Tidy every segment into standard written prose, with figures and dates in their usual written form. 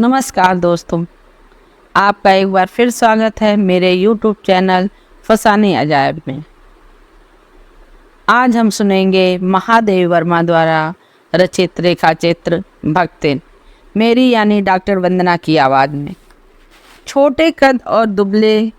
नमस्कार दोस्तों, आपका एक बार फिर स्वागत है मेरे YouTube चैनल फसाने अजायब में। आज हम सुनेंगे महादेव वर्मा द्वारा रचित रेखा चित्र भक्तिन, मेरी यानी डॉक्टर वंदना की आवाज़ में। छोटे कद और दुबले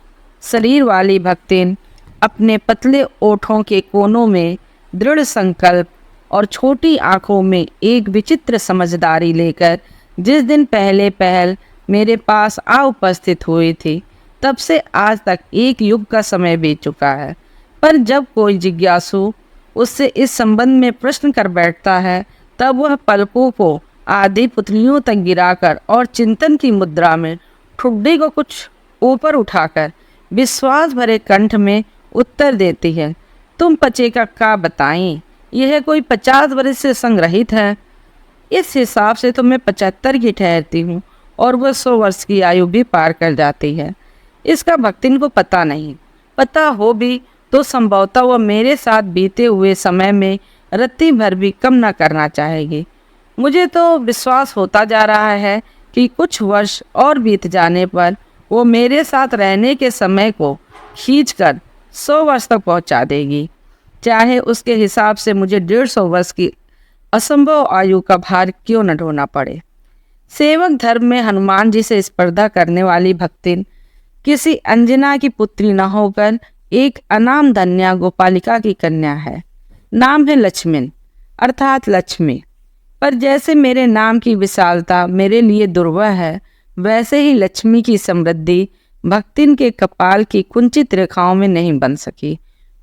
शरीर वाली भक्तिन अपने पतले ओठों के कोनों में दृढ़ संकल्प और छोटी आंखों में एक विचित्र समझदारी लेकर जिस दिन पहले पहल मेरे पास आ उपस्थित हुई थी, तब से आज तक एक युग का समय बीत चुका है। पर जब कोई जिज्ञासु उससे इस संबंध में प्रश्न कर बैठता है, तब वह पलकों को आधी पुतलियों तक गिराकर और चिंतन की मुद्रा में ठुड्डी को कुछ ऊपर उठाकर विश्वास भरे कंठ में उत्तर देती है, तुम पचे का बताई, यह कोई 50 वर्ष से संग्रहित है। इस हिसाब से तो मैं 75 की ठहरती हूँ और वह 100 वर्ष की आयु भी पार कर जाती है। इसका भक्तिन को पता नहीं, पता हो भी तो संभवतः वह मेरे साथ बीते हुए समय में रत्ती भर भी कम न करना चाहेगी। मुझे तो विश्वास होता जा रहा है कि कुछ वर्ष और बीत जाने पर वो मेरे साथ रहने के समय को खींचकर 100 वर्ष तक पहुंचा देगी, चाहे उसके हिसाब से मुझे 150 वर्ष की असंभव आयु का भार क्यों न ढोना पड़े। सेवक धर्म में हनुमान जी से स्पर्धा करने वाली भक्तिन किसी अंजना की पुत्री न होकर एक अनाम धन्या गोपालिका की कन्या है। नाम है लक्ष्मण अर्थात लक्ष्मी। पर जैसे मेरे नाम की विशालता मेरे लिए दुर्लभ है, वैसे ही लक्ष्मी की समृद्धि भक्तिन के कपाल की कुंचित रेखाओं में नहीं बन सकी।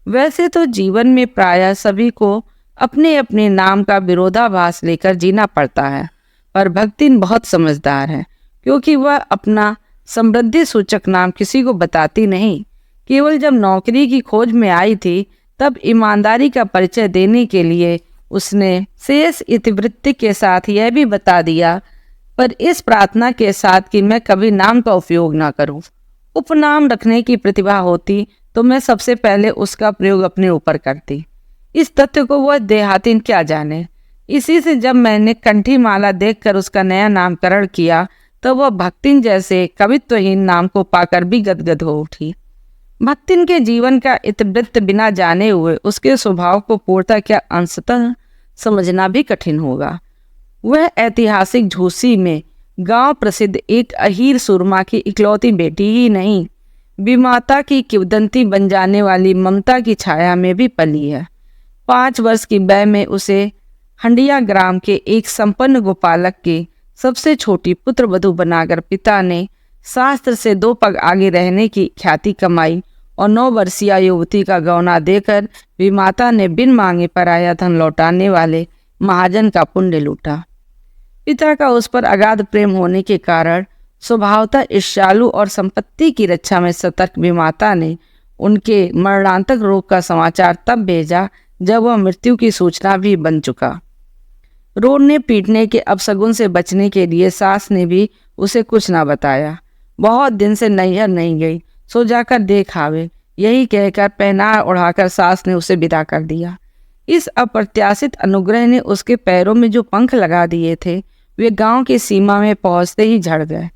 वैसे तो जीवन में प्रायः सभी को अपने अपने नाम का विरोधाभास लेकर जीना पड़ता है, पर भक्तिन बहुत समझदार है, क्योंकि वह अपना समृद्धि सूचक नाम किसी को बताती नहीं। केवल जब नौकरी की खोज में आई थी, तब ईमानदारी का परिचय देने के लिए उसने शेष इतिवृत्ति के साथ यह भी बता दिया, पर इस प्रार्थना के साथ कि मैं कभी नाम का उपयोग ना करूं। उपनाम रखने की प्रतिभा होती तो मैं सबसे पहले उसका प्रयोग अपने ऊपर करती। इस तथ्य को वह देहातीन क्या जाने। इसी से जब मैंने कंठी माला देखकर उसका नया नामकरण किया, तो वह भक्तिन जैसे कवित्वहीन नाम को पाकर भी गदगद हो उठी। भक्तिन के जीवन का इतिवृत्त बिना जाने हुए उसके स्वभाव को पूर्णतः क्या अंशतः समझना भी कठिन होगा। वह ऐतिहासिक झूसी में गांव प्रसिद्ध एक अहीर सुरमा की इकलौती बेटी ही नहीं, विमाता की किंवदंती बन जाने वाली ममता की छाया में भी पली है। 5 वर्ष की वय में उसे हंडिया ग्राम के एक संपन्न गोपालक की सबसे छोटी पुत्र वधू बनाकर पिता ने शास्त्र से 2 पग आगे रहने की ख्याति कमाई और 9 वर्षीय युवती का गौना देकर विमाता ने बिन मांगे पराया धन लौटाने वाले महाजन का पुण्य लूटा। पिता का उस पर अगाध प्रेम होने के कारण स्वभावतः ईर्ष्यालु और संपत्ति की रक्षा में सतर्क विमाता ने उनके मरणांतक रोग का समाचार तब भेजा जब वह मृत्यु की सूचना भी बन चुका। रोने पीटने के अपशगुन से बचने के लिए सास ने भी उसे कुछ ना बताया। बहुत दिन से नैहर नहीं गई, सो जाकर देख आवे, यही कहकर पहना उड़ाकर सास ने उसे विदा कर दिया। इस अप्रत्याशित अनुग्रह ने उसके पैरों में जो पंख लगा दिए थे, वे गांव की सीमा में पहुंचते ही झड़ गए।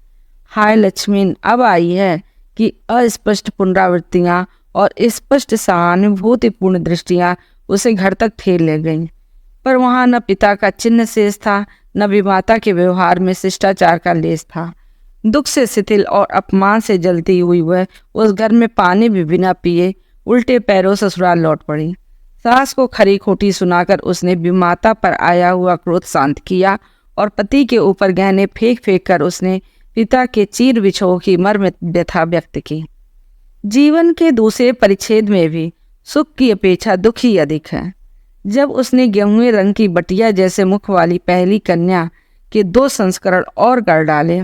हाय लक्ष्मी अब आई है कि अस्पष्ट पुनरावृत्तियां और स्पष्ट सहानुभूतिपूर्ण दृष्टियां उसे घर तक ठेल ले गईं, पर वहां न पिता का चिन्ह शेष था, न विमाता के व्यवहार में शिष्टाचार का लेस था। दुख से शिथिल और अपमान से जलती हुई वह उस घर में पानी भी बिना पिए उल्टे पैरों ससुराल लौट पड़ी। सास को खरी खोटी सुनाकर उसने विमाता पर आया हुआ क्रोध शांत किया और पति के ऊपर गहने फेंक फेंक कर उसने पिता के चीर बिछोह की मर्म व्यथा व्यक्त की। जीवन के दूसरे परिच्छेद में भी सुख की अपेक्षा दुख ही अधिक है। जब उसने गेहूं रंग की बटिया जैसे मुख वाली पहली कन्या के 2 संस्करण और कर डाले,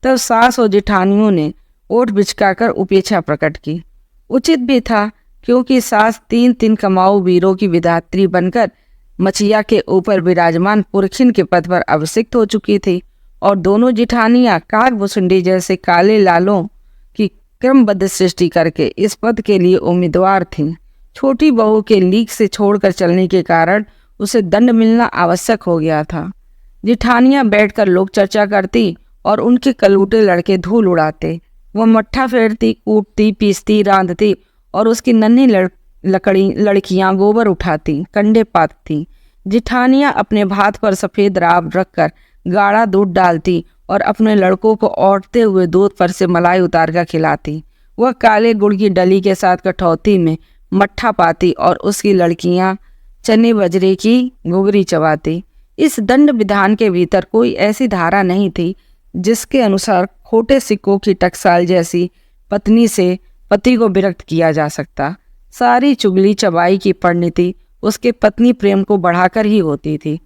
तब सास और जेठानियों ने ओठ बिचकाकर उपेक्षा प्रकट की। उचित भी था, क्योंकि सास 3 कमाऊ वीरों की विधात्री बनकर मछिया के ऊपर विराजमान पुरखिन के पद पर अभिषिक्त हो चुकी थी और दोनों जेठानियां काकभुसुंडी जैसे काले लालों की क्रमबद्ध सृष्टि करके इस पद के लिए उम्मीदवार थीं। छोटी बहू के लीक से छोड़कर चलने के कारण उसे दंड मिलना आवश्यक हो गया था। जेठानियां बैठकर लोक चर्चा करती और उनके कलूटे लड़के धूल उड़ाते। वह मट्ठा फेरती, कूटती, पीसती, रांधती और उसकी नन्ही लड़कियां गोबर उठाती, कंडे पातती। जिठानियां अपने भात पर सफ़ेद राब रखकर गाढ़ा दूध डालती और अपने लड़कों को औटते हुए दूध पर से मलाई उतार कर खिलाती। वह काले गुड़ की डली के साथ कठौती में मट्ठा पाती और उसकी लड़कियां चने बजरे की घुघरी चबाती। इस दंड विधान के भीतर कोई ऐसी धारा नहीं थी जिसके अनुसार खोटे सिक्कों की टकसाल जैसी पत्नी से पति को विरक्त किया जा सकता। सारी चुगली चबाई की परिणति उसके पत्नी प्रेम को बढ़ाकर ही होती थी।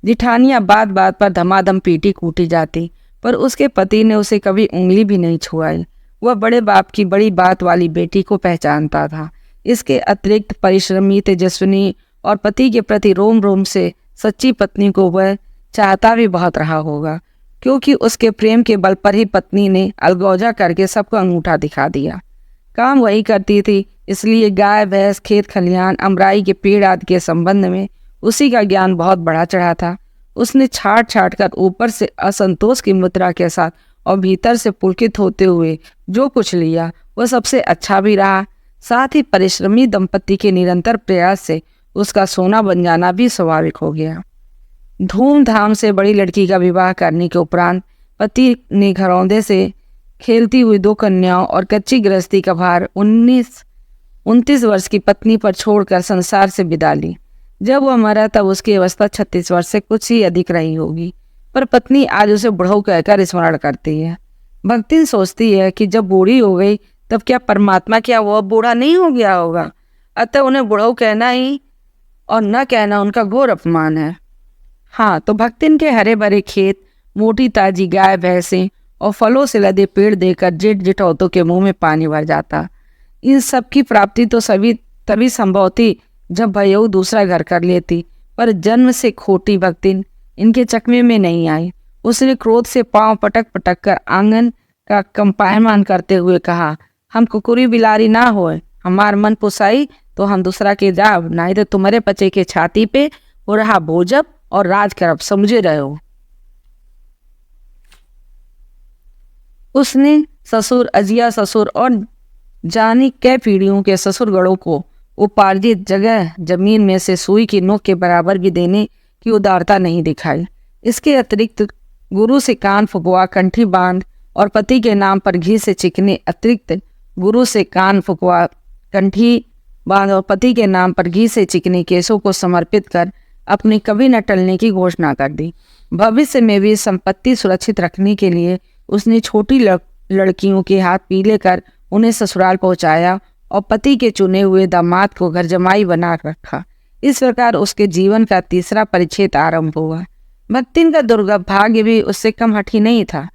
जिठानियां बात बात पर धमाधम पीटी कूटी जाती, पर उसके पति ने उसे कभी उंगली भी नहीं छुआई। वह बड़े बाप की बड़ी बात वाली बेटी को पहचानता था। इसके अतिरिक्त परिश्रमी, तेजस्विनी और पति के प्रति रोम रोम से सच्ची पत्नी को वह चाहता भी बहुत रहा होगा, क्योंकि उसके प्रेम के बल पर ही पत्नी ने अलगौजा करके सबको अंगूठा दिखा दिया। काम वही करती थी, इसलिए गाय भैंस, खेत खलिहान, अमराई के पेड़ आदि के संबंध में उसी का ज्ञान बहुत बढ़ा चढ़ा था। उसने छाट छाट कर ऊपर से असंतोष की मुद्रा के साथ और भीतर से पुलकित होते हुए जो कुछ लिया वह सबसे अच्छा भी रहा। साथ ही परिश्रमी दंपति के निरंतर प्रयास से उसका सोना बन जाना भी स्वाभाविक हो गया। धूमधाम से बड़ी लड़की का विवाह करने के उपरांत पति ने घरौंदे से खेलती हुई 2 कन्याओं और कच्ची गृहस्थी का भार 29 वर्ष की पत्नी पर छोड़कर संसार से विदा ली। जब वह मरा तब उसकी अवस्था 36 वर्ष से कुछ ही अधिक रही होगी, पर पत्नी आज उसे बुढ़ऊ कहकर स्मरण करती है। भक्तिन सोचती है कि जब बूढ़ी हो गई तब क्या परमात्मा क्या वह बूढ़ा नहीं हो गया होगा, अतः उन्हें बुढ़ऊ कहना ही और न कहना उनका घोर अपमान है। हाँ, तो भक्तिन के हरे भरे खेत, मोटी ताजी गाय भैंसें और फलों से लदे पेड़ देकर जेठ जेठौतों के मुंह में पानी भर जाता। इन सब की प्राप्ति तो तभी संभव थी जब भयऊ दूसरा घर कर लेती, पर जन्म से खोटी भक्तिन इनके चकमे में नहीं आई। उसने क्रोध से पांव पटक पटक कर आंगन का कंपायमान करते हुए कहा, हम कुकुरी बिलारी ना होए, हमार मन पुसाई तो हम दूसरा के जाब, नहीं तो तुम्हारे पचे के छाती पे हो रहा भोजब और राज करब, समझे रहो। उसने ससुर, अजिया ससुर और जानी कै पीढ़ियों के ससुरगढ़ों को उपार्जित जगह जमीन में से सुई की नोक के बराबर भी देने की उदारता नहीं दिखाई। इसके अतिरिक्त गुरु से कान फुकवा, कंठी बांध और पति के नाम पर घी से चिकने अतिरिक्त गुरु से कान फुकवा, कंठी बांध और पति के नाम पर घी से चिकने केसों को समर्पित कर अपनी कभी न टलने की घोषणा कर दी। भविष्य में भी संपत्ति सुरक्षित रखने के लिए उसने छोटी लड़कियों के हाथ पीले कर उन्हें ससुराल पहुंचाया और पति के चुने हुए दामाद को घर जमाई बना रखा। इस प्रकार उसके जीवन का तीसरा परिच्छेद आरंभ हुआ। भक्तिन का दुर्भाग्य भी उससे कम हठी नहीं था।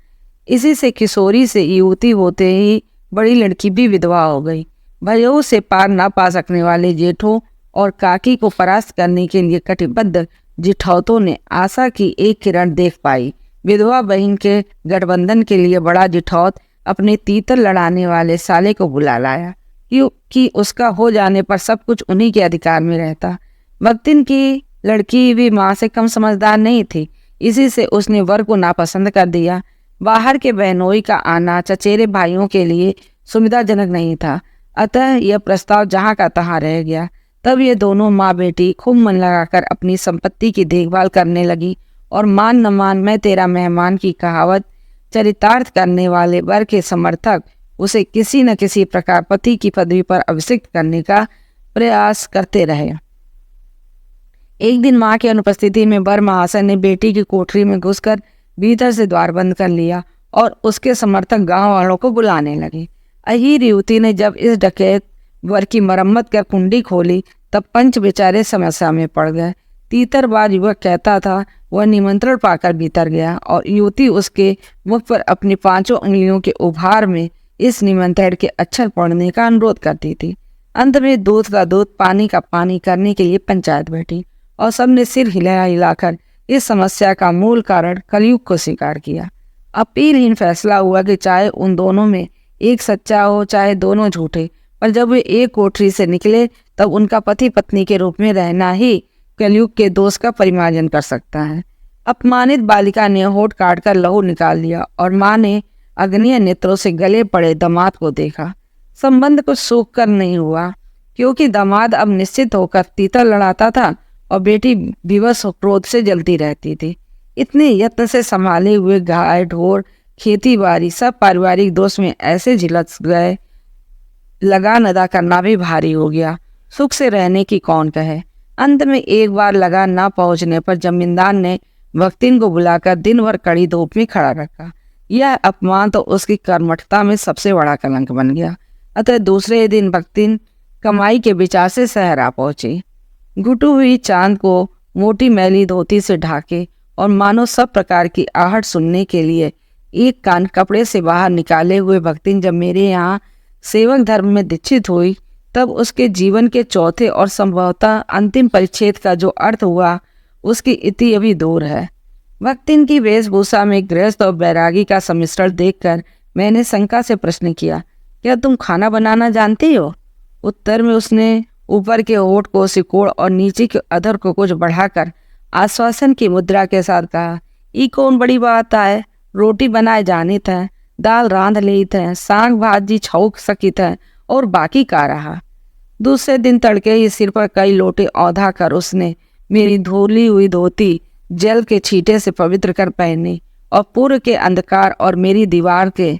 इसी से किशोरी से युवती होते ही बड़ी लड़की भी विधवा हो गई। भयऊ से पार ना पा सकने वाले जेठों और काकी को परास्त करने के लिए कटिबद्ध जिठौतों ने आशा की एक किरण देख पाई। विधवा बहन के गठबंधन के लिए बड़ा जिठौत अपने तीतर लड़ाने वाले साले को बुला लाया, क्योंकि उसका हो जाने पर सब कुछ उन्हीं के अधिकार में रहता। भक्तिन की लड़की भी माँ से कम समझदार नहीं थी, इसी से उसने वर को नापसंद कर दिया। बाहर के बहनोई का आना चचेरे भाइयों के लिए सुविधाजनक नहीं था, अतः यह प्रस्ताव जहाँ का तहाँ रह गया। तब ये दोनों माँ बेटी खूब मन लगाकर अपनी संपत्ति की देखभाल करने लगी और मान न मान मैं तेरा मेहमान की कहावत चरितार्थ करने वाले वर के समर्थक उसे किसी न किसी प्रकार पति की पदवी पर अभिषिक्त करने का प्रयास करते रहे। एक दिन माँ की अनुपस्थिति में वर महाशय ने बेटी की कोठरी में घुसकर भीतर से द्वार बंद कर लिया और उसके समर्थक गांव वालों को बुलाने लगे। अहीर युवती ने जब इस डकैत वर की मरम्मत कर कुंडी खोली तब पंच बेचारे समस्या में पड़ गए। तीतरबाज युवक कहता था वह निमंत्रण पाकर भीतर गया और युवती उसके मुख पर अपनी 5 उंगलियों के उभार में इस निमंत्रण के अक्षर पढ़ने का अनुरोध करती थी। अंत में दूध का दूध, पानी का पानी करने के लिए पंचायत बैठी और सबने सिर हिलाकर इस समस्या का मूल कारण कलयुग को स्वीकार किया। अपीलहीन फैसला हुआ कि चाहे उन दोनों में एक सच्चा हो चाहे दोनों झूठे, पर जब वे एक कोठरी से निकले तब उनका पति पत्नी के रूप में रहना ही कलयुग के दोष का परिमार्जन कर सकता है। अपमानित बालिका ने होठ काटकर लहू निकाल लिया और माँ ने अग्नि नेत्रों से गले पड़े दामाद को देखा। संबंध कुछ सूख कर नहीं हुआ, क्योंकि दामाद अब निश्चित होकर तीतर लड़ाता था और बेटी विवश क्रोध से जलती रहती थी। इतने यत्न से संभाले हुए गाय ढोर खेती बाड़ी सब पारिवारिक दोष में ऐसे झिलस गए, लगान अदा करना भी भारी हो गया। सुख से रहने की कौन कहे। अंत में एक बार लगान ना पहुंचने पर जमींदार ने भक्तिन को बुलाकर दिन भर कड़ी धूप में खड़ा रखा। यह अपमान तो उसकी कर्मठता में सबसे बड़ा कलंक बन गया। अतः दूसरे दिन भक्तिन कमाई के विचार से शहर आ पहुंची। घुटू हुई चांद को मोटी मैली धोती से ढाके और मानो सब प्रकार की आहट सुनने के लिए एक कान कपड़े से बाहर निकाले हुए भक्तिन जब मेरे यहाँ सेवक धर्म में दीक्षित हुई, तब उसके जीवन के चौथे और संभवतः अंतिम परिच्छेद का जो अर्थ हुआ उसकी इति अभी दूर है। भक्तिन की वेशभूषा में गृहस्थ और बैरागी का सम्मिश्रण देखकर मैंने शंका से प्रश्न किया, क्या तुम खाना बनाना जानती हो? उत्तर में उसने ऊपर के होठ को सिकोड़ और नीचे के अधर को कुछ बढ़ाकर आश्वासन की मुद्रा के साथ कहा, ई कौन बड़ी बात है, रोटी बनाए जानी था, दाल रांध ली थे, साग भाजी छौक सकी थे और बाकी का रहा। दूसरे दिन तड़के ही सिर पर कई लोटे औंधा कर उसने मेरी धुली हुई धोती जल के छींटे से पवित्र कर पहनी और पूर्व के अंधकार और मेरी दीवार के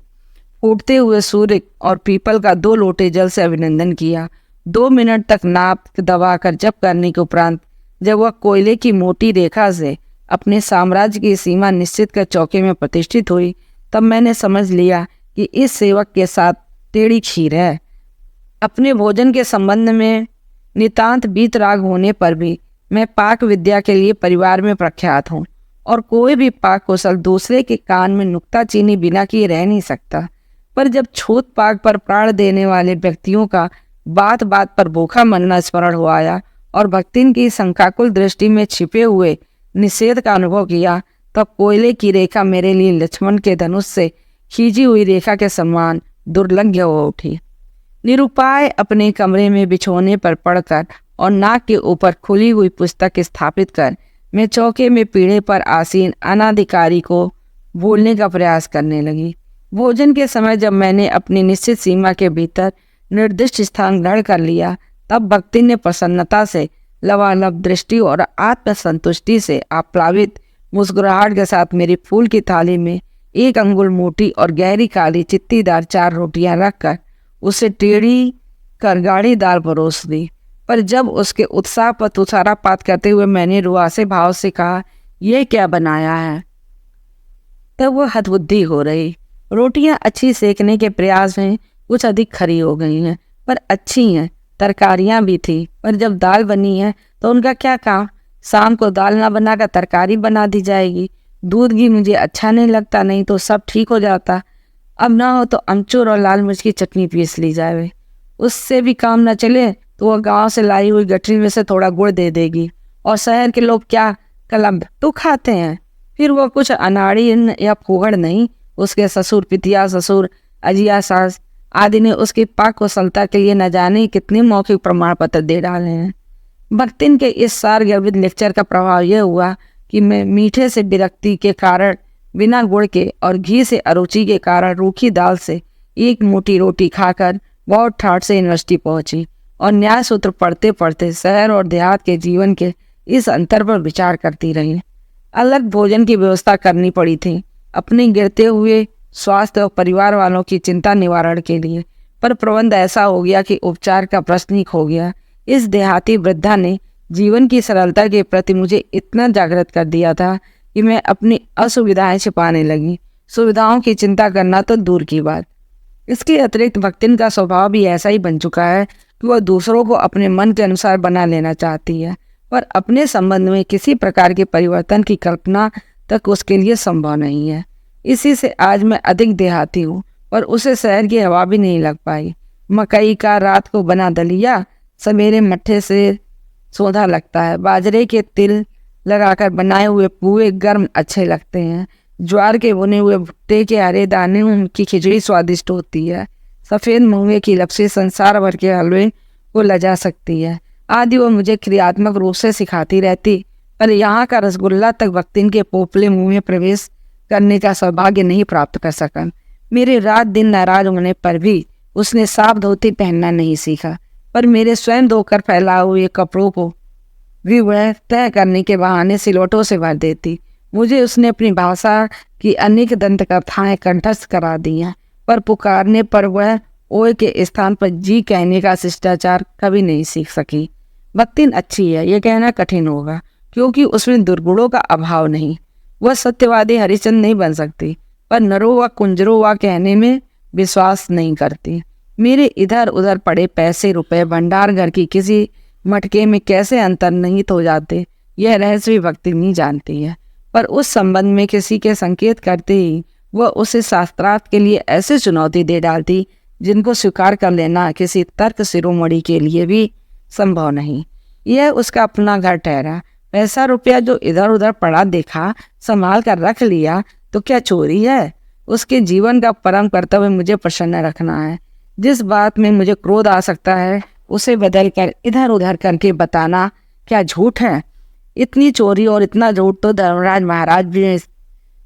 फूटते हुए सूर्य और पीपल का 2 लोटे जल से अभिनंदन किया। 2 मिनट तक नाप दबाकर जप करने के उपरांत जब वह कोयले की मोटी रेखा से अपने साम्राज्य की सीमा निश्चित कर चौके में प्रतिष्ठित हुई, तब मैंने समझ लिया कि इस सेवक के साथ टेढ़ी खीर है। अपने भोजन के संबंध में नितांत बीतराग होने पर भी मैं पाक विद्या के लिए परिवार में प्रख्यात हूँ और कोई भी पाक कौशल दूसरे के कान में नुक्ताचीनी बिना किए रह नहीं सकता। पर जब छूत पाक पर प्राण देने वाले व्यक्तियों का बात बात पर भूखा मरना स्मरण हो आया और भक्तिन की शंकाकुल दृष्टि में छिपे हुए निषेध का अनुभव किया, तब कोयले की रेखा मेरे लिए लक्ष्मण के धनुष से खींची हुई रेखा के समान दुर्लभ्य हो उठी। निरुपाय अपने कमरे में बिछोने पर पड़कर और नाक के ऊपर खुली हुई पुस्तक स्थापित कर मैं चौके में पीढ़े पर आसीन अनाधिकारी को भूलने का प्रयास करने लगी। भोजन के समय जब मैंने अपनी निश्चित सीमा के भीतर निर्दिष्ट स्थान ग्रहण कर लिया, तब भक्ति ने प्रसन्नता से लबालब दृष्टि और आत्मसंतुष्टि से आप्लावित मुस्कुराहट के साथ मेरी फूल की थाली में 1 अंगुल मोटी और गहरी काली चित्तीदार 4 रोटियां रखकर उसे टेढ़ी कर गाढ़ी दाल परोस दी। पर जब उसके उत्साह पर तुषारापात करते हुए मैंने रुआसे भाव से कहा, यह क्या बनाया है, तब वह हतबुद्धि हो रही। रोटियां अच्छी सेकने के प्रयास में कुछ अधिक खरी हो गई हैं, पर अच्छी हैं। तरकारियां भी थी, पर जब दाल बनी है तो उनका क्या काम। शाम को दाल ना बनाकर तरकारी बना दी जाएगी। दूध घी मुझे अच्छा नहीं लगता, नहीं तो सब ठीक हो जाता। अब ना हो तो अमचूर और लाल मिर्च की चटनी पीस ली जाए। उससे भी काम न चले तो वह गांव से लाई हुई गठरी में से थोड़ा गुड़ दे देगी। और शहर के लोग क्या कलम तो खाते हैं। फिर वह कुछ अनाड़ी या फूहड़ नहीं, उसके ससुर पितिया ससुर अजिया सास आदि ने उसकी पाक कुशलता के लिए न जाने कितने मौखिक प्रमाण पत्र दे डाले हैं। भक्तिन के इस सारगर्भित लेक्चर का प्रभाव यह हुआ कि मैं मीठे से विरक्ति के कारण बिना गुड़ के और घी से अरुचि के कारण रूखी दाल से 1 मोटी रोटी खाकर बहुत ठाठ से यूनिवर्सिटी पहुंची और न्याय सूत्र पढ़ते पढ़ते शहर और देहात के जीवन के इस अंतर पर विचार करती रही। अलग भोजन की व्यवस्था करनी पड़ी थी अपने गिरते हुए स्वास्थ्य और परिवार वालों की चिंता निवारण के लिए, पर प्रबंध ऐसा हो गया कि उपचार का प्रश्न ही खो गया। इस देहाती वृद्धा ने जीवन की सरलता के प्रति मुझे इतना जागृत कर दिया था कि मैं अपनी असुविधाएं छिपाने लगी। सुविधाओं की चिंता करना तो दूर की बात। इसके अतिरिक्त भक्तिन का स्वभाव भी ऐसा ही बन चुका है कि वह दूसरों को अपने मन के अनुसार बना लेना चाहती है, पर अपने संबंध में किसी प्रकार के परिवर्तन की कल्पना तक उसके लिए संभव नहीं है। इसी से आज मैं अधिक देहाती हूँ, पर उसे शहर की हवा भी नहीं लग पाई। मकई का रात को बना दलिया सवेरे मट्ठे से सौंधा लगता है। बाजरे के तिल लगाकर बनाए हुए पुए गर्म अच्छे लगते हैं। ज्वार के बुने हुए भुट्टे के हरे दाने उनकी खिचड़ी स्वादिष्ट होती है। सफ़ेद महुए की लपसी संसार भर के हलवे को लजा सकती है। आदि वो मुझे क्रियात्मक रूप से सिखाती रहती पर यहाँ का रसगुल्ला तक भक्तिन के पोपले मुंह में प्रवेश करने का सौभाग्य नहीं प्राप्त कर सका। मेरे रात दिन नाराज होने पर भी उसने साफ धोती पहनना नहीं सीखा, पर मेरे स्वयं धोकर फैलाए हुए कपड़ों को भी वह तय करने के बहाने सिलवटों से भर देती। मुझे उसने अपनी भाषा की अनेक दंत कथाएं कंठस्थ करा दी हैं, पर पुकारने पर वह ओए के स्थान पर जी कहने का शिष्टाचार कभी नहीं सीख सकी। भक्तिन अच्छी है यह कहना कठिन होगा, क्योंकि उसमें दुर्गुणों का अभाव नहीं। वह सत्यवादी हरिचंद नहीं बन सकती, पर नरो व कुंजरो व कहने में विश्वास नहीं करती। मेरे इधर उधर पड़े पैसे रुपए भंडार घर की किसी मटके में कैसे अंतर्निहित हो जाते, यह रहस्य भी भक्ति नहीं जानती है। पर उस संबंध में किसी के संकेत करते ही वह उसे शास्त्रार्थ के लिए ऐसे चुनौती दे डालती जिनको स्वीकार कर लेना किसी तर्क शिरोमणि के लिए भी संभव नहीं। यह उसका अपना घर ठहरा। पैसा रुपया जो इधर उधर पड़ा देखा संभाल कर रख लिया तो क्या चोरी है? उसके जीवन का परम कर्तव्य मुझे प्रसन्न रखना है। जिस बात में मुझे क्रोध आ सकता है उसे बदल कर इधर उधर करके बताना क्या झूठ है? इतनी चोरी और इतना झूठ तो धर्मराज महाराज भी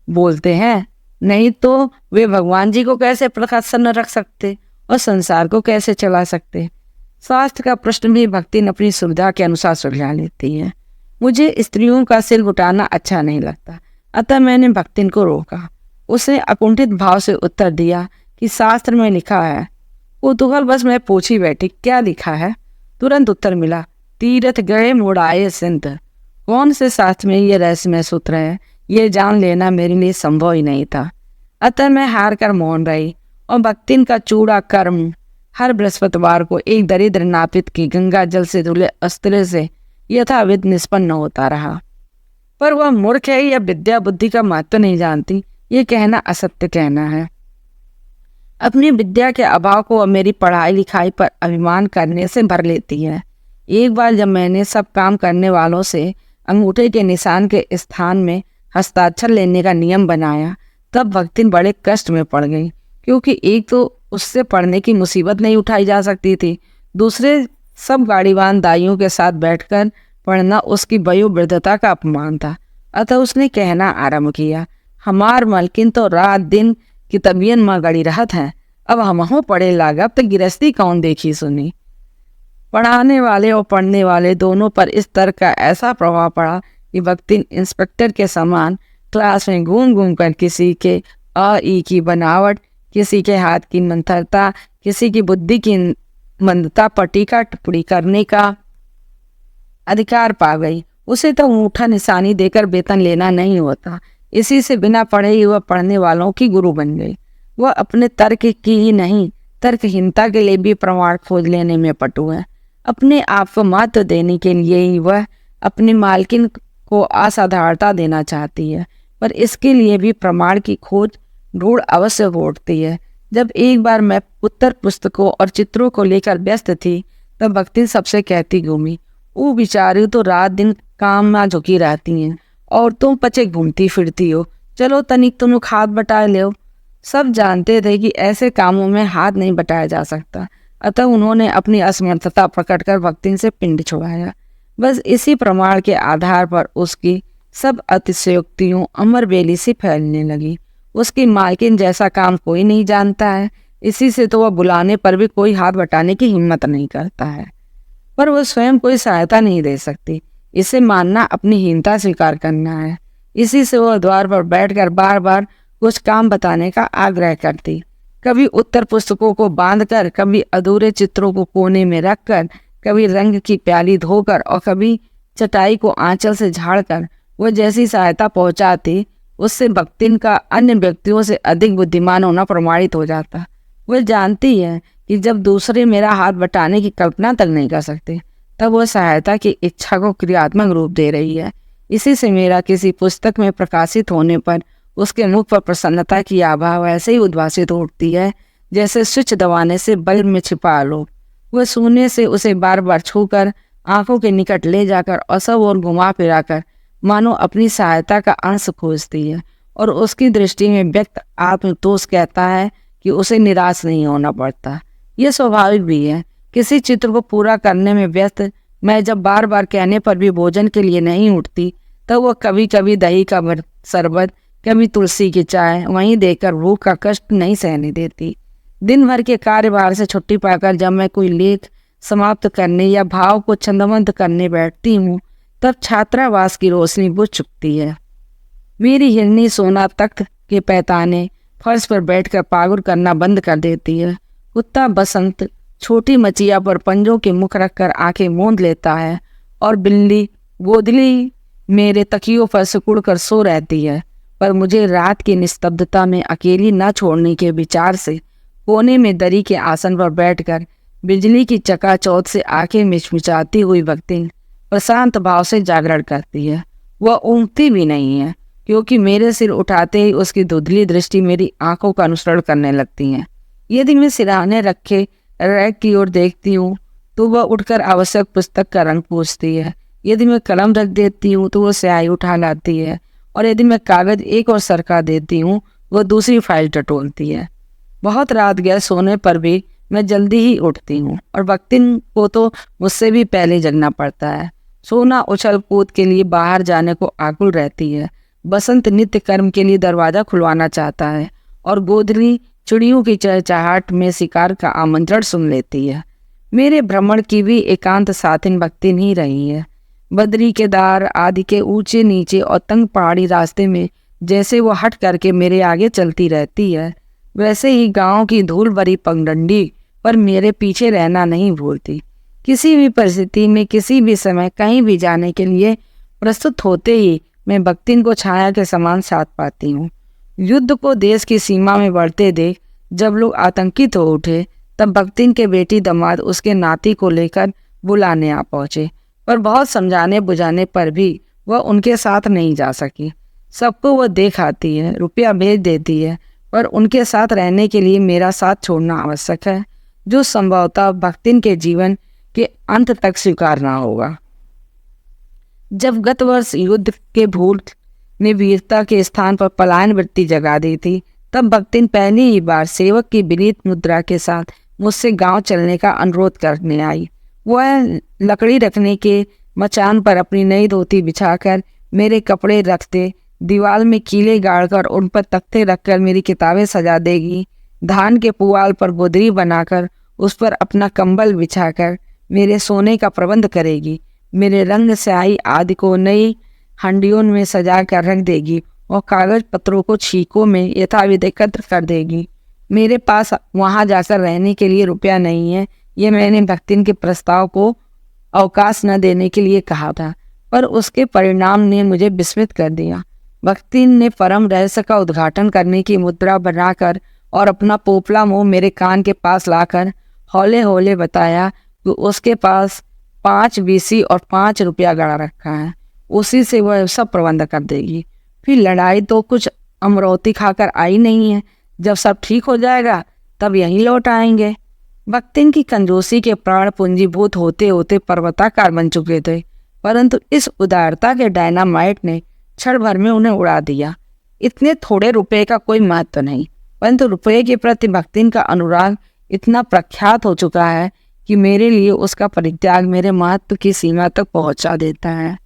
बोलते हैं, नहीं तो वे भगवान जी को कैसे प्रसन्न रख सकते और संसार को कैसे चला सकते? स्वास्थ्य का प्रश्न भी भक्तिन अपनी सुविधा के अनुसार सुलझा लेती है। मुझे स्त्रियों का सिर घुटाना अच्छा नहीं लगता, अतः मैंने भक्तिन को रोका। उसने अकुंठित भाव से उत्तर दिया कि शास्त्र में लिखा है। कुतूहल बस मैं पूछी बैठी, क्या लिखा है? तुरंत उत्तर मिला, तीर्थ गए मुड़ाए सिंध। कौन से शास्त्र में ये रहस्यमय सूत्र है, ये जान लेना मेरे लिए संभव ही नहीं था। अतः मैं हार कर मौन रही और भक्तिन का चूड़ा कर्म हर बृहस्पतिवार को एक दरिद्र नापित की गंगा जल से धुले अस्त्र से यथाविध निष्पन्न होता रहा। पर वह मूर्ख है या विद्या बुद्धि का महत्व नहीं जानती, ये कहना असत्य कहना है। अपनी विद्या के अभाव को मेरी पढ़ाई लिखाई पर अभिमान करने से भर लेती है। एक बार जब मैंने सब काम करने वालों से अंगूठे के निशान के स्थान में हस्ताक्षर लेने का नियम बनाया, तब भक्तिन बड़े कष्ट में पड़ गई, क्योंकि एक तो उससे पढ़ने की मुसीबत नहीं उठाई जा सकती थी, दूसरे सब गाड़ीवान दाइयों के साथ बैठकर पढ़ना उसकी वयोवृद्धता का अपमान था। अतः उसने कहना आरंभ किया, हमार मलकिन तो रात दिन की तबियत माँ गड़ी रहत है, अब हमहो पढ़े लागब तो गिरस्ती कौन देखी सुनी। पढ़ाने वाले और पढ़ने वाले दोनों पर इस तरह का ऐसा प्रभाव पड़ा कि भक्तिन इंस्पेक्टर के समान क्लास में घूम घूम कर किसी के अ ई की बनावट, किसी के हाथ की मंथरता, किसी की बुद्धि की मंदता पर टीका टिप्पणी करने का अधिकार पा गई। उसे तो अंगूठा निशानी देकर वेतन लेना नहीं होता, इसी से बिना पढ़े ही वह पढ़ने वालों की गुरु बन गई। वह अपने तर्क की ही नहीं, तर्कहीनता के लिए भी प्रमाण खोज लेने में पटु है। अपने आप को महत्व देने के लिए ही वह अपनी मालकिन को असाधारणता देना चाहती है, पर इसके लिए भी प्रमाण की खोज ढूंढ अवश्य घोटती है। जब एक बार मैं उत्तर पुस्तकों और चित्रों को लेकर व्यस्त थी, तब भक्ति सबसे कहती घूमी, वो बिचारी तो रात दिन काम में झुकी रहती हैं और तुम पचे घूमती फिरती हो, चलो तनिक तुम हाथ बटा लो। सब जानते थे कि ऐसे कामों में हाथ नहीं बटाया जा सकता, अतः उन्होंने अपनी असमर्थता प्रकट कर भक्तिन से पिंड छुड़ाया। बस इसी प्रमाण के आधार पर उसकी सब अतिशयोक्तियों अमर बेली सी फैलने लगी। उसकी मालकिन जैसा काम कोई नहीं जानता है, इसी से तो वह बुलाने पर भी कोई हाथ बटाने की हिम्मत नहीं करता है, पर वह स्वयं कोई सहायता नहीं दे सकती। इसे मानना अपनी हीनता स्वीकार करना है। इसी से वह द्वार पर बैठकर बार बार कुछ काम बताने का आग्रह करती, कभी उत्तर पुस्तकों को बांधकर, कभी अधूरे चित्रों को कोने में रखकर, कभी रंग की प्याली धोकर और कभी चटाई को आंचल से झाड़कर। वह जैसी सहायता पहुंचाती, उससे भक्तिन का अन्य व्यक्तियों से अधिक बुद्धिमान होना प्रमाणित हो जाता। वह जानती है कि जब दूसरे मेरा हाथ बटाने की कल्पना तक नहीं कर सकते, तब वह सहायता की इच्छा को क्रियात्मक रूप दे रही है। इसी से मेरा किसी पुस्तक में प्रकाशित होने पर उसके मुख पर प्रसन्नता की आभा वैसे ही उद्भासित उठती है जैसे स्विच दबाने से बल्ब में छिपा लो। वह सोने से उसे बार बार छूकर, आंखों के निकट ले जाकर और सब ओर घुमा फिराकर मानो अपनी सहायता का अंश खोजती है, और उसकी दृष्टि में व्यक्त आत्मतोष कहता है कि उसे निराश नहीं होना पड़ता। यह स्वाभाविक भी है। किसी चित्र को पूरा करने में व्यस्त मैं जब बार बार कहने पर भी भोजन के लिए नहीं उठती, तो वह कभी कभी दही का शरबत, कभी तुलसी की चाय वहीं देकर भूख का कष्ट नहीं सहने देती। दिन भर के कार्यभार से छुट्टी पाकर जब मैं कोई लेख समाप्त करने या भाव को छंदबद्ध करने बैठती हूँ, तब छात्रावास की रोशनी बुझ चुकती है। मेरी हिरनी सोना तख्त के पैताने फर्श पर बैठकर पागुर करना बंद कर देती है। कुत्ता बसंत छोटी मचिया पर पंजों के मुख रखकर आंखें मूंद लेता है और बिल्ली गोदली मेरे तकियों पर सिकुड़ कर सो रहती है। पर मुझे रात की निस्तब्धता में अकेली न छोड़ने के विचार से कोने में दरी के आसन पर बैठकर बिजली की चकाचौंध से आंखें मिचमिचाती हुई भक्तिन प्रशांत भाव से जागरण करती है। वह ऊँघती भी नहीं है, क्योंकि मेरे सिर उठाते ही उसकी धुंधली दृष्टि मेरी आंखों का अनुसरण करने लगती है। यदि मैं सिरहाने रखे रैक की ओर देखती हूँ तो वह उठकर आवश्यक पुस्तक का रंग पूछती है। यदि मैं कलम रख देती हूँ तो वह स्याही उठा लाती है, और यदि मैं कागज एक और सरका देती हूँ वह दूसरी फाइल टटोलती है। बहुत रात गए सोने पर भी मैं जल्दी ही उठती हूँ, और भक्तिन को तो मुझसे भी पहले जगना पड़ता है। सोना उछल कूद के लिए बाहर जाने को आकुल रहती है। बसंत नित्य कर्म के लिए दरवाज़ा खुलवाना चाहता है, और गोधली चिड़ियों की चहचहाहट में शिकार का आमंत्रण सुन लेती है। मेरे भ्रमण की भी एकांत साथिन भक्तिन ही रही है। बद्री केदार आदि के ऊंचे नीचे और तंग पहाड़ी रास्ते में जैसे वो हट करके मेरे आगे चलती रहती है, वैसे ही गांव की धूल भरी पगडंडी पर मेरे पीछे रहना नहीं भूलती। किसी भी परिस्थिति में किसी भी समय कहीं भी जाने के लिए प्रस्तुत होते ही मैं भक्तिन को छाया के समान साथ पाती हूँ। युद्ध को देश की सीमा में बढ़ते देख जब लोग आतंकित हो उठे, तब भक्तिन के बेटी दामाद उसके नाती को लेकर बुलाने आ पहुँचे, पर बहुत समझाने बुझाने पर भी वह उनके साथ नहीं जा सकी। सबको वह देख आती है, रुपया भेज देती है, पर उनके साथ रहने के लिए मेरा साथ छोड़ना आवश्यक है, जो संभवतः भक्तिन के जीवन के अंत तक स्वीकारना होगा। जब गत वर्ष युद्ध के भूत ने वीरता के स्थान पर पलायन वृत्ति जगा दी थी, तब भक्तिन पहली ही बार सेवक की विनीत मुद्रा के साथ मुझसे गांव चलने का अनुरोध करने आई। वह लकड़ी रखने के मचान पर अपनी नई धोती बिछाकर मेरे कपड़े रखते, दीवार में कीले गाड़कर उन पर तख्ते रखकर मेरी किताबें सजा देगी, धान के पुआल पर गोदरी बनाकर उस पर अपना कंबल बिछाकर मेरे सोने का प्रबंध करेगी, मेरे रंग स्याही आदि को नई हंडियों में सजा कर रख देगी और कागज पत्रों को छीकों में यथाविधि एकत्र कर देगी। मेरे पास वहां जाकर रहने के लिए रुपया नहीं है, ये मैंने भक्तिन के प्रस्ताव को अवकाश न देने के लिए कहा था, पर उसके परिणाम ने मुझे विस्मित कर दिया। भक्तिन ने परम रहस्य का उद्घाटन करने की मुद्रा बनाकर और अपना पोपला मुंह मेरे कान के पास लाकर हौले हौले बताया कि उसके पास 5 बीसी और 5 रुपया गड़ा रखा है, उसी से वह सब प्रबंध कर देगी। फिर लड़ाई तो कुछ अमरौती खाकर आई नहीं है, जब सब ठीक हो जाएगा तब यहीं लौट आएंगे। भक्तिन की कंजूसी के प्राण पूंजीभूत होते होते पर्वताकार बन चुके थे, परंतु इस उदारता के डायनामाइट ने क्षण भर में उन्हें उड़ा दिया। इतने थोड़े रुपए का कोई महत्व नहीं, परंतु रुपये के प्रति भक्तिन का अनुराग इतना प्रख्यात हो चुका है कि मेरे लिए उसका परित्याग मेरे महत्व की सीमा तक पहुंचा देता है।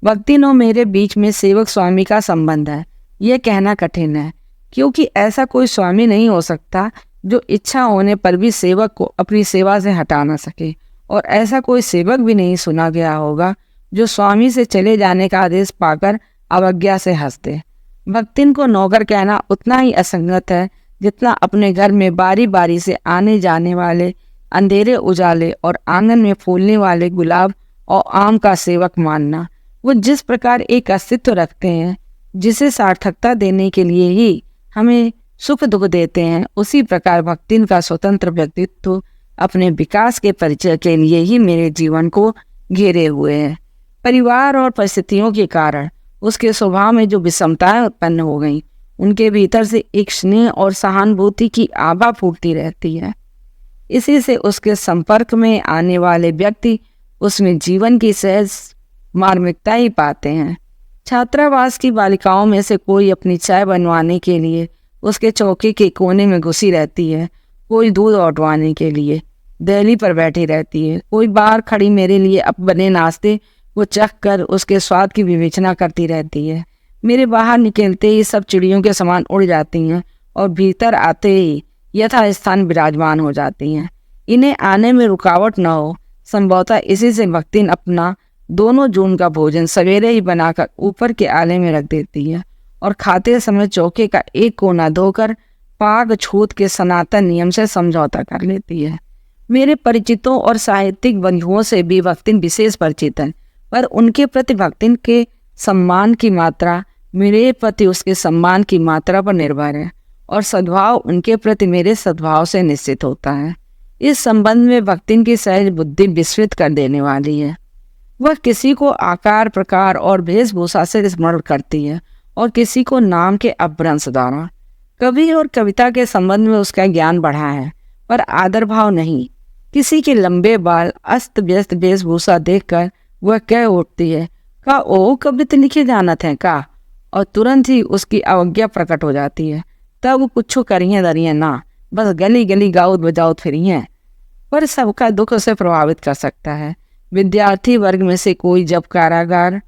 भक्तिन और मेरे बीच में सेवक स्वामी का संबंध है, यह कहना कठिन है, क्योंकि ऐसा कोई स्वामी नहीं हो सकता जो इच्छा होने पर भी सेवक को अपनी सेवा से हटा ना सके, और ऐसा कोई सेवक भी नहीं सुना गया होगा जो स्वामी से चले जाने का आदेश पाकर अवज्ञा से हंस दे। भक्तिन को नौकर कहना उतना ही असंगत है जितना अपने घर में बारी बारी से आने जाने वाले अंधेरे उजाले और आंगन में फूलने वाले गुलाब और आम का सेवक मानना। वो जिस प्रकार एक अस्तित्व रखते हैं जिसे सार्थकता देने के लिए ही हमें सुख दुख देते हैं, उसी प्रकार भक्तिन का स्वतंत्र व्यक्तित्व अपने विकास के परिचय के लिए ही मेरे जीवन को घेरे हुए है। परिवार और परिस्थितियों के कारण उसके स्वभाव में जो विषमताएं उत्पन्न हो गईं, उनके भीतर से एक स्नेह और सहानुभूति की आभा फूटती रहती है। इसी से उसके संपर्क में आने वाले व्यक्ति उसमें जीवन की सहज मार्मिकता ही पाते हैं। छात्रावास की बालिकाओं में से कोई अपनी चाय बनवाने के लिए उसके चौके के कोने में घुसी रहती है, कोई दूध औटवाने के लिए दहली पर बैठी रहती है, कोई बाहर खड़ी मेरे लिए अब बने नाश्ते वो चख कर उसके स्वाद की विवेचना करती रहती है। मेरे बाहर निकलते ही सब चिड़ियों के समान उड़ जाती हैं और भीतर आते ही यथास्थान विराजमान हो जाती हैं। इन्हें आने में रुकावट न हो, संभवतः इसी से भक्तिन अपना दोनों जून का भोजन सवेरे ही बनाकर ऊपर के आले में रख देती है और खाते समय चौके का एक कोना धोकर पाग छूत के सनातन नियम से समझौता कर लेती है। मेरे परिचितों और साहित्यिक बंधुओं से भी भक्तिन विशेष परिचित है, पर उनके प्रति भक्तिन के सम्मान की मात्रा मेरे प्रति उसके सम्मान की मात्रा पर निर्भर है और सद्भाव उनके प्रति मेरे सद्भाव से निश्चित होता है। इस संबंध में भक्तिन की सहज बुद्धि विस्मृत कर देने वाली है। वह किसी को आकार प्रकार और वेशभूषा से स्मरण करती है और किसी को नाम के अपभ्रंश द्वारा। कवि और कविता के संबंध में उसका ज्ञान बढ़ा है, पर आदर भाव नहीं। किसी के लंबे बाल अस्त व्यस्त वेशभूषा देखकर वह कह उठती है, का ओ कविता लिखे जानत है का, और तुरंत ही उसकी अवज्ञा प्रकट हो जाती है। तब वो कुछ करिए दरिए ना, बस गली गली गाउत बजाउत फिरी हैं। पर सबका दुख उसे प्रभावित कर सकता है। विद्यार्थी वर्ग में से कोई जब कारागार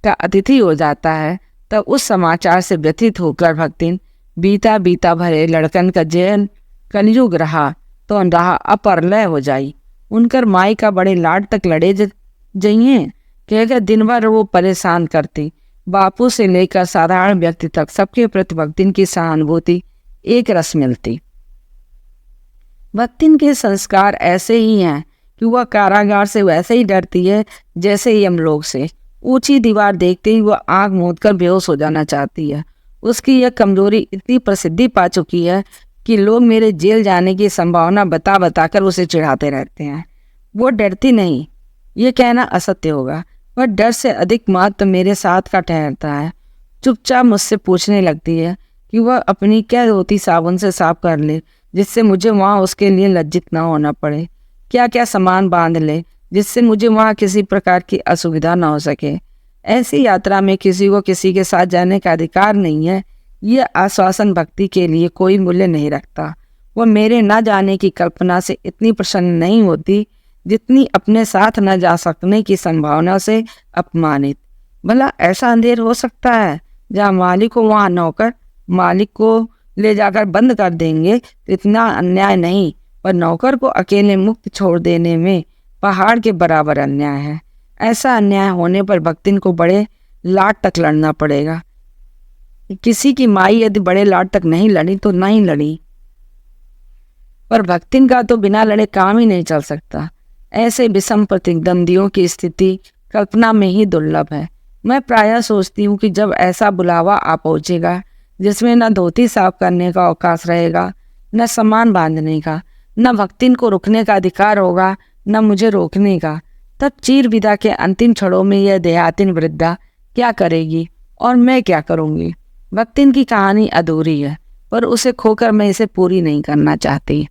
का अतिथि हो जाता है, तब उस समाचार से व्यथित होकर भक्तिन बीता बीता भरे लड़कन का जेल कलयुग रहा तो रहा अपरलय हो जाई। उनकर माई का बड़े लाड तक लड़े जाइए, कहकर दिन भर वो परेशान करती। बापू से लेकर साधारण व्यक्ति तक सबके प्रति भक्तिन की सहानुभूति एक रस मिलती। भक्तिन के संस्कार ऐसे ही हैं कि वह कारागार से वैसे ही डरती है जैसे यमलोक से। ऊंची दीवार देखते ही वह आंख मूंद कर बेहोश हो जाना चाहती है। उसकी यह कमजोरी इतनी प्रसिद्धि पा चुकी है कि लोग मेरे जेल जाने की संभावना बता बताकर उसे चिढ़ाते रहते हैं। वो डरती नहीं, ये कहना असत्य होगा। वह डर से अधिक महत्व मेरे साथ का ठहरता है। चुपचाप मुझसे पूछने लगती है कि वह अपनी क्या धोती साबुन से साफ कर ले जिससे मुझे वहाँ उसके लिए लज्जित न होना पड़े, क्या क्या सामान बांध ले जिससे मुझे वहाँ किसी प्रकार की असुविधा न हो सके। ऐसी यात्रा में किसी को किसी के साथ जाने का अधिकार नहीं है। यह आश्वासन भक्ति के लिए कोई मूल्य नहीं रखता। वह मेरे न जाने की कल्पना से इतनी प्रसन्न नहीं होती जितनी अपने साथ न जा सकने की संभावना से अपमानित। भला ऐसा अंधेर हो सकता है जहाँ मालिक को वहाँ नौकर मालिक को ले जाकर बंद कर देंगे तो इतना अन्याय नहीं, पर नौकर को अकेले मुक्त छोड़ देने में पहाड़ के बराबर अन्याय है। ऐसा अन्याय होने पर भक्तिन को बड़े लाड तक लड़ना पड़ेगा। किसी की माई यदि बड़े लाड तक नहीं लड़ी तो नहीं लड़ी, पर भक्तिन का तो बिना लड़े काम ही नहीं चल सकता। ऐसे विषम प्रतिद्वंदियों की स्थिति कल्पना में ही दुर्लभ है। मैं प्रायः सोचती हूँ कि जब ऐसा बुलावा आ पहुँचेगा जिसमें न धोती साफ करने का अवकाश रहेगा, न सामान बांधने का, न भक्तिन को रुकने का अधिकार होगा, न मुझे रोकने का, तब चीर विदा के अंतिम क्षणों में यह देहातिन वृद्धा क्या करेगी और मैं क्या करूँगी। भक्तिन की कहानी अधूरी है, पर उसे खोकर मैं इसे पूरी नहीं करना चाहती।